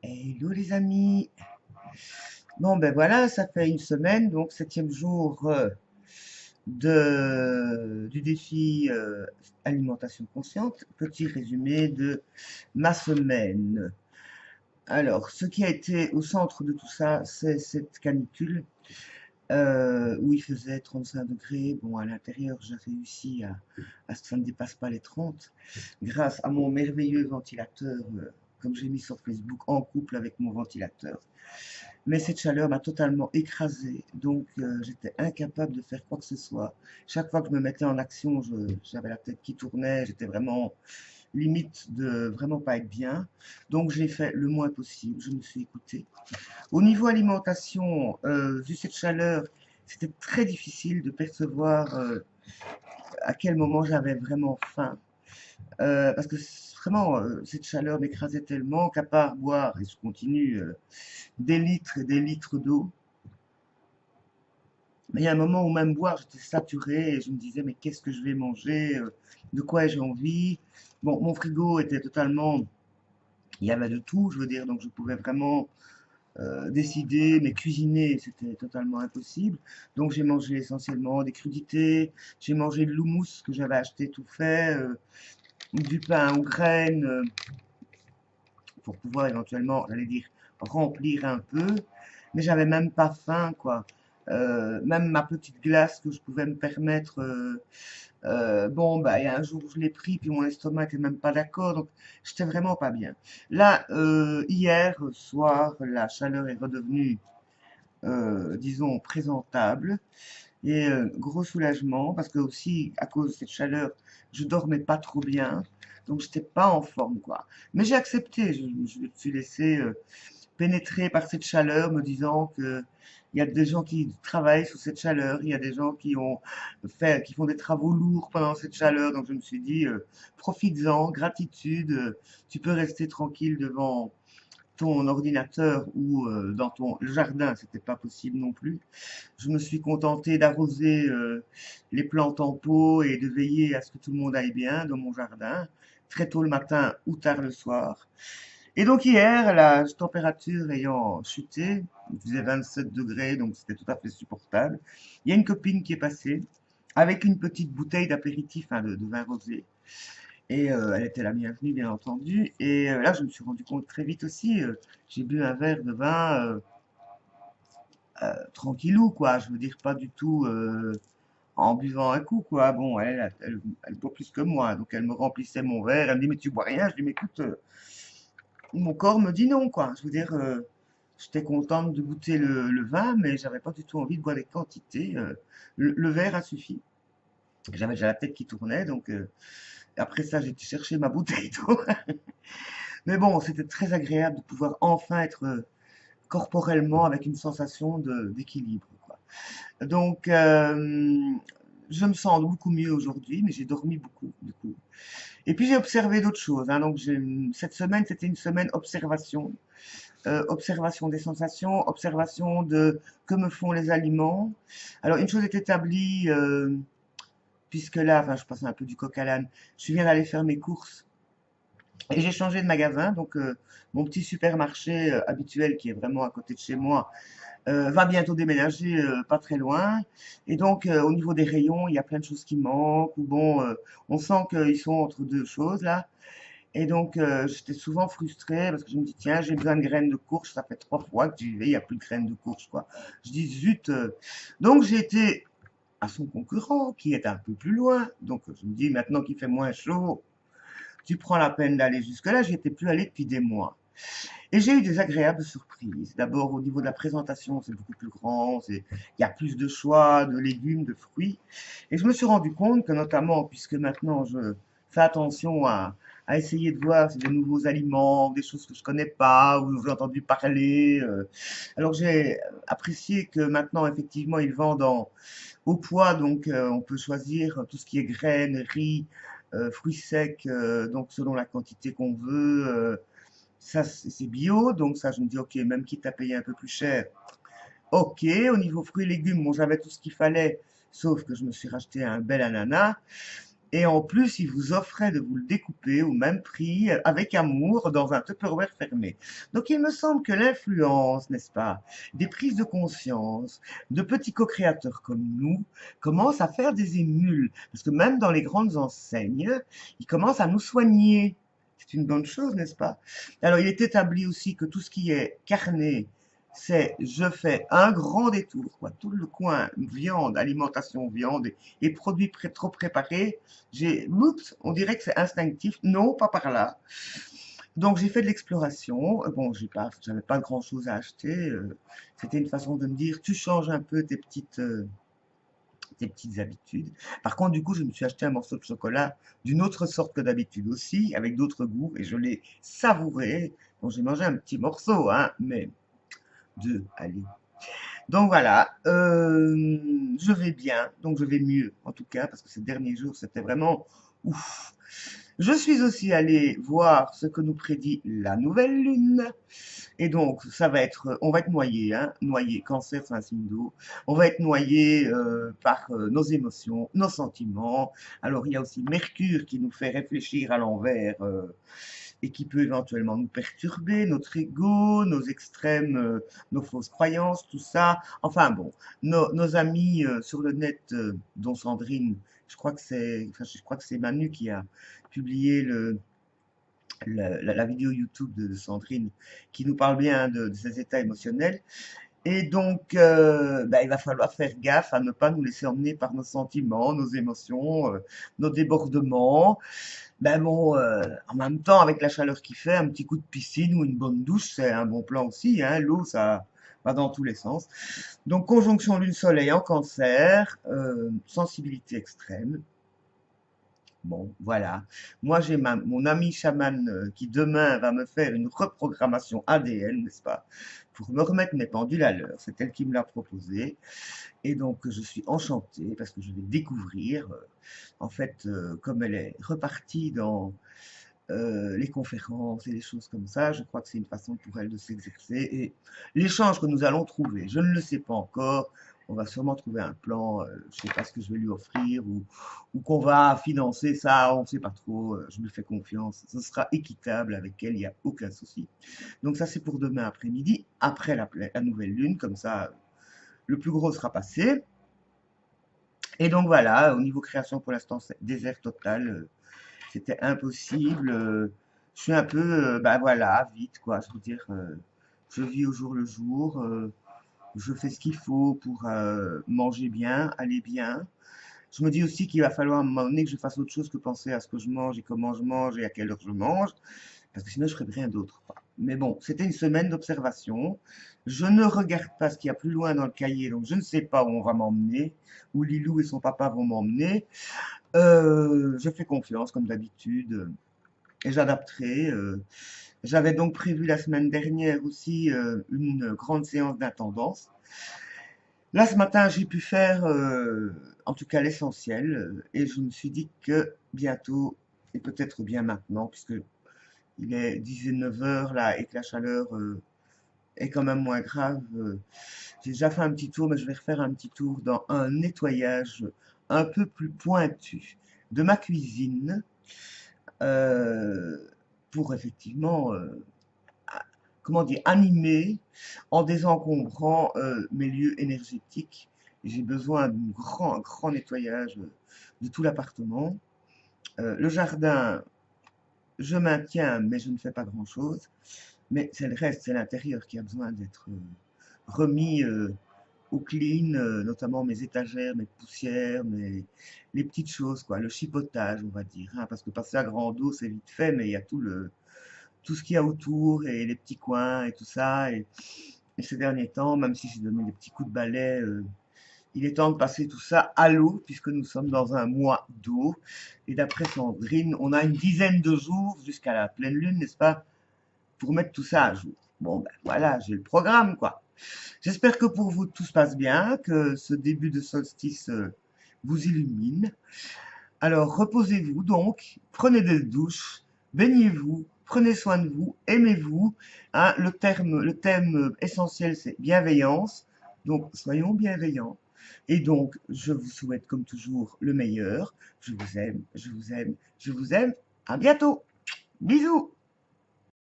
Hello les amis. Bon ben voilà, ça fait une semaine, donc septième jour du défi alimentation consciente. Petit résumé de ma semaine. Alors, ce qui a été au centre de tout ça, c'est cette canicule où il faisait 35 degrés. Bon, à l'intérieur, j'ai réussi à ce que ça ne dépasse pas les 30 grâce à mon merveilleux ventilateur, comme j'ai mis sur Facebook, en couple avec mon ventilateur. Mais cette chaleur m'a totalement écrasée, donc j'étais incapable de faire quoi que ce soit. Chaque fois que je me mettais en action, j'avais la tête qui tournait, j'étais vraiment limite de vraiment pas être bien. Donc j'ai fait le moins possible, je me suis écoutée. Au niveau alimentation, vu cette chaleur, c'était très difficile de percevoir à quel moment j'avais vraiment faim. Parce que vraiment, cette chaleur m'écrasait tellement qu'à part boire, et je continue, des litres et des litres d'eau, mais il y a un moment où même boire, j'étais saturée et je me disais, mais qu'est-ce que je vais manger? De quoi j'ai envie? Bon, mon frigo était totalement, il y avait de tout, je veux dire, donc je pouvais vraiment décider, mais cuisiner, c'était totalement impossible. Donc j'ai mangé essentiellement des crudités, j'ai mangé de l'houmous que j'avais acheté tout fait, du pain aux graines, pour pouvoir éventuellement, j'allais dire, remplir un peu, mais j'avais même pas faim, quoi. Même ma petite glace que je pouvais me permettre, bon, bah, il y a un jour où je l'ai pris, puis mon estomac était même pas d'accord, donc j'étais vraiment pas bien. Là, hier soir, la chaleur est redevenue, disons, présentable, et gros soulagement, parce que aussi, à cause de cette chaleur, je dormais pas trop bien, donc j'étais pas en forme, quoi. Mais j'ai accepté, je me suis laissé pénétré par cette chaleur, me disant que il y a des gens qui travaillent sous cette chaleur, il y a des gens qui font des travaux lourds pendant cette chaleur. Donc je me suis dit, profites-en, gratitude, tu peux rester tranquille devant ton ordinateur ou dans ton jardin, c'était pas possible non plus. Je me suis contenté d'arroser les plantes en pot et de veiller à ce que tout le monde aille bien dans mon jardin, très tôt le matin ou tard le soir. Et donc hier, la température ayant chuté, il faisait 27 degrés, donc c'était tout à fait supportable. Il y a une copine qui est passée avec une petite bouteille d'apéritif, hein, de vin rosé. Et elle était la bienvenue, bien entendu. Et là, je me suis rendu compte très vite aussi, j'ai bu un verre de vin tranquillou, quoi. Je veux dire, pas du tout en buvant un coup, quoi. Bon, elle boit plus que moi, donc elle me remplissait mon verre. Elle me dit, mais tu bois rien? Je dis, mais écoute, mon corps me dit non, quoi. Je veux dire, j'étais contente de goûter le vin, mais j'avais pas du tout envie de boire des quantités. Le verre a suffi. J'avais déjà la tête qui tournait, donc après ça, j'ai été chercher ma bouteille d'eau. Mais bon, c'était très agréable de pouvoir enfin être corporellement avec une sensation d'équilibre, quoi. Donc, je me sens beaucoup mieux aujourd'hui, mais j'ai dormi beaucoup, du coup. Et puis j'ai observé d'autres choses, hein. Donc, cette semaine, c'était une semaine observation. Observation des sensations, observation de que me font les aliments. Alors, une chose est établie, puisque là, enfin, je passe un peu du coq à l'âne, je viens d'aller faire mes courses et j'ai changé de magasin. Donc, mon petit supermarché habituel, qui est vraiment à côté de chez moi, va bientôt déménager pas très loin. Et donc, au niveau des rayons, il y a plein de choses qui manquent, ou bon, on sent qu'ils sont entre deux choses là. Et donc, j'étais souvent frustrée parce que je me dis, tiens, j'ai besoin de graines de courge. Ça fait 3 fois que j'y vais, il n'y a plus de graines de courge, quoi. Je dis, zut. Donc, j'ai été à son concurrent qui est un peu plus loin. Donc, je me dis, maintenant qu'il fait moins chaud, tu prends la peine d'aller jusque-là. J'y étais plus allé depuis des mois. Et j'ai eu des agréables surprises. D'abord, au niveau de la présentation, c'est beaucoup plus grand, il y a plus de choix, de légumes, de fruits. Et je me suis rendu compte que notamment, puisque maintenant je fais attention à essayer de voir si des nouveaux aliments, des choses que je connais pas, ou dont j'ai entendu parler. Alors j'ai apprécié que maintenant, effectivement, ils vendent au poids, donc on peut choisir tout ce qui est graines, riz, fruits secs, donc selon la quantité qu'on veut. Ça, c'est bio, donc ça, je me dis, ok, même quitte à payer un peu plus cher. Ok, au niveau fruits et légumes, bon, j'avais tout ce qu'il fallait, sauf que je me suis racheté un bel ananas. Et en plus, il vous offrait de vous le découper au même prix, avec amour, dans un Tupperware fermé. Donc il me semble que l'influence, n'est-ce pas, des prises de conscience, de petits co-créateurs comme nous, commence à faire des émules. Parce que même dans les grandes enseignes, ils commencent à nous soigner. C'est une bonne chose, n'est-ce pas? Alors, il est établi aussi que tout ce qui est carné, c'est je fais un grand détour, quoi. Tout le coin viande, alimentation viande et produits trop préparés, oups, on dirait que c'est instinctif. Non, pas par là. Donc j'ai fait de l'exploration. Bon, j'avais pas grand-chose à acheter. C'était une façon de me dire, tu changes un peu tes petites habitudes. Par contre, du coup, je me suis acheté un morceau de chocolat d'une autre sorte que d'habitude aussi, avec d'autres goûts, et je l'ai savouré. Bon, j'ai mangé un petit morceau, hein, mais deux, allez. Donc voilà, je vais bien, donc je vais mieux en tout cas, parce que ces derniers jours, c'était vraiment ouf. Je suis aussi allé voir ce que nous prédit la nouvelle lune. Et donc, ça va être, on va être noyé, hein, noyé, cancer, c'est un signe d'eau. On va être noyé par nos émotions, nos sentiments. Alors, il y a aussi Mercure qui nous fait réfléchir à l'envers et qui peut éventuellement nous perturber, notre ego, nos extrêmes, nos fausses croyances, tout ça. Enfin bon, nos amis sur le net, dont Sandrine, je crois que c'est Manu qui a publié la vidéo YouTube de Sandrine qui nous parle bien de ses états émotionnels. Et donc, il va falloir faire gaffe à ne pas nous laisser emmener par nos sentiments, nos émotions, nos débordements. Ben bon, en même temps, avec la chaleur qu'il fait, un petit coup de piscine ou une bonne douche, c'est un bon plan aussi, hein. L'eau, ça va dans tous les sens. Donc, conjonction lune-soleil en cancer, sensibilité extrême. Bon, voilà. Moi, j'ai mon ami chaman qui demain va me faire une reprogrammation ADN, n'est-ce pas, pour me remettre mes pendules à l'heure. C'est elle qui me l'a proposé. Et donc, je suis enchanté parce que je vais découvrir, en fait, comme elle est repartie dans les conférences et les choses comme ça, je crois que c'est une façon pour elle de s'exercer. Et l'échange que nous allons trouver, je ne le sais pas encore. On va sûrement trouver un plan, je ne sais pas ce que je vais lui offrir ou qu'on va financer ça, on ne sait pas trop. Je lui fais confiance. Ce sera équitable avec elle, il n'y a aucun souci. Donc ça, c'est pour demain après-midi, après la nouvelle lune, comme ça, le plus gros sera passé. Et donc voilà, au niveau création, pour l'instant, c'est désert total. C'était impossible. Je suis un peu, ben voilà, vite, quoi. Je veux dire, je vis au jour le jour. Je fais ce qu'il faut pour manger bien, aller bien. Je me dis aussi qu'il va falloir à un moment donné que je fasse autre chose que penser à ce que je mange et comment je mange et à quelle heure je mange, parce que sinon je ferais rien d'autre, quoi. Mais bon, c'était une semaine d'observation. Je ne regarde pas ce qu'il y a plus loin dans le cahier, donc je ne sais pas où on va m'emmener, où Lilou et son papa vont m'emmener. Je fais confiance, comme d'habitude, et j'adapterai. J'avais donc prévu la semaine dernière aussi une grande séance d'intendance. Là, ce matin, j'ai pu faire, en tout cas, l'essentiel, et je me suis dit que bientôt, et peut-être bien maintenant, puisque il est 19 heures là, et que la chaleur est quand même moins grave. J'ai déjà fait un petit tour, mais je vais refaire un petit tour dans un nettoyage un peu plus pointu de ma cuisine, euh, pour effectivement, comment dire, animer en désencombrant mes lieux énergétiques. J'ai besoin d'un grand nettoyage de tout l'appartement. Le jardin, je maintiens, mais je ne fais pas grand-chose. Mais c'est le reste, c'est l'intérieur qui a besoin d'être remis au clean, notamment mes étagères, mes poussières, les petites choses, quoi, le chipotage, on va dire, hein, parce que passer à grand eau, c'est vite fait, mais il y a tout ce qu'il y a autour et les petits coins et tout ça. Et ces derniers temps, même si j'ai donné des petits coups de balai, il est temps de passer tout ça à l'eau, puisque nous sommes dans un mois d'eau. Et d'après Sandrine, on a une dizaine de jours jusqu'à la pleine lune, n'est-ce pas, pour mettre tout ça à jour. Bon, ben voilà, j'ai le programme, quoi. J'espère que pour vous tout se passe bien, que ce début de solstice vous illumine. Alors reposez-vous donc, prenez des douches, baignez-vous, prenez soin de vous, aimez-vous. Hein, le thème essentiel c'est bienveillance. Donc soyons bienveillants. Et donc, je vous souhaite comme toujours le meilleur. Je vous aime, je vous aime, je vous aime. À bientôt. Bisous.